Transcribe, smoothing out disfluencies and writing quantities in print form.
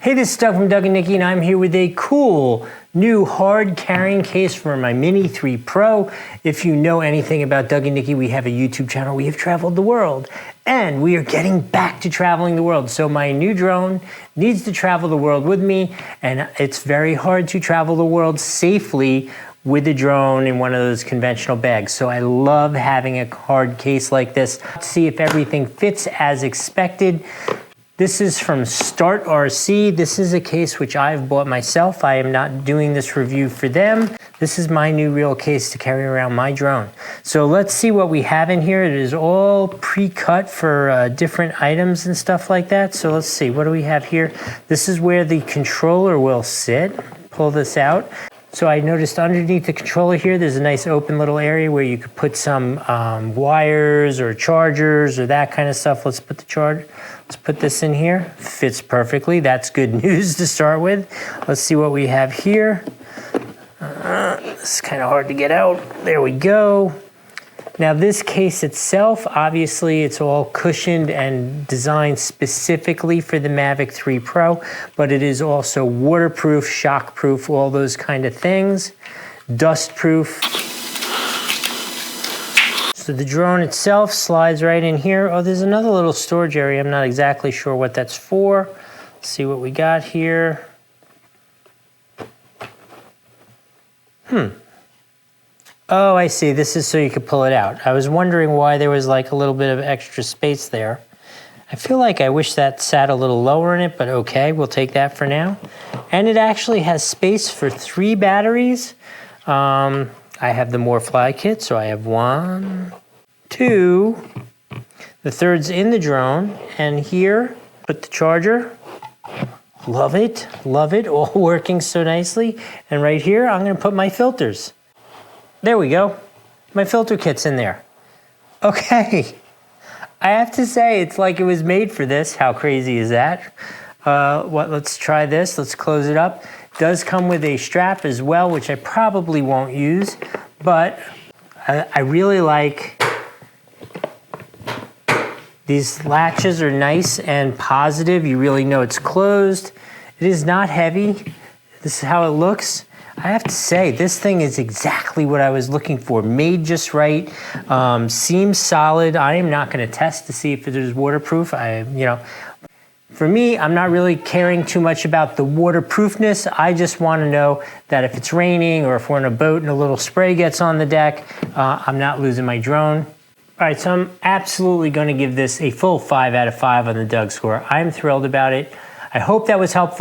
Hey, this is Doug from Doug and Niki, and I'm here with a cool new hard carrying case for my Mini 3 Pro. If you know anything about Doug and Niki, we have a YouTube channel. We have traveled the world, and we are getting back to traveling the world. So my new drone needs to travel the world with me, and it's very hard to travel the world safely with a drone in one of those conventional bags. So I love having a hard case like this to see if everything fits as expected. This is from STARTRC. This is a case which I've bought myself. I am not doing this review for them. This is my new real case to carry around my drone. So let's see what we have in here. It is all pre-cut for different items and stuff like that. So let's see, what do we have here? This is where the controller will sit. Pull this out. So I noticed underneath the controller here, there's a nice open little area where you could put some wires or chargers or that kind of stuff. Let's put this in here. Fits perfectly. That's good news to start with. Let's see what we have here. This is kind of hard to get out. There we go. Now this case itself, obviously it's all cushioned and designed specifically for the Mavic 3 Pro, but it is also waterproof, shockproof, all those kind of things. Dustproof. So the drone itself slides right in here. Oh, there's another little storage area. I'm not exactly sure what that's for. Let's see what we got here. Oh, I see. This is so you could pull it out. I was wondering why there was like a little bit of extra space there. I feel like I wish that sat a little lower in it, but okay, we'll take that for now. And it actually has space for 3 batteries. I have the More Fly kit, so I have 1, 2. The third's in the drone, and here, put the charger. Love it, all working so nicely. And right here, I'm gonna put my filters. There we go. My filter kit's in there. Okay. I have to say, it's like it was made for this. How crazy is that? Let's try this. Let's close it up. It does come with a strap as well, which I probably won't use, but I really like these latches are nice and positive. You really know it's closed. It is not heavy. This is how it looks. I have to say, this thing is exactly what I was looking for. Made just right, seems solid. I am not gonna test to see if it is waterproof. For me, I'm not really caring too much about the waterproofness. I just wanna know that if it's raining or if we're in a boat and a little spray gets on the deck, I'm not losing my drone. All right, so I'm absolutely gonna give this a full 5 out of 5 on the Doug score. I'm thrilled about it. I hope that was helpful.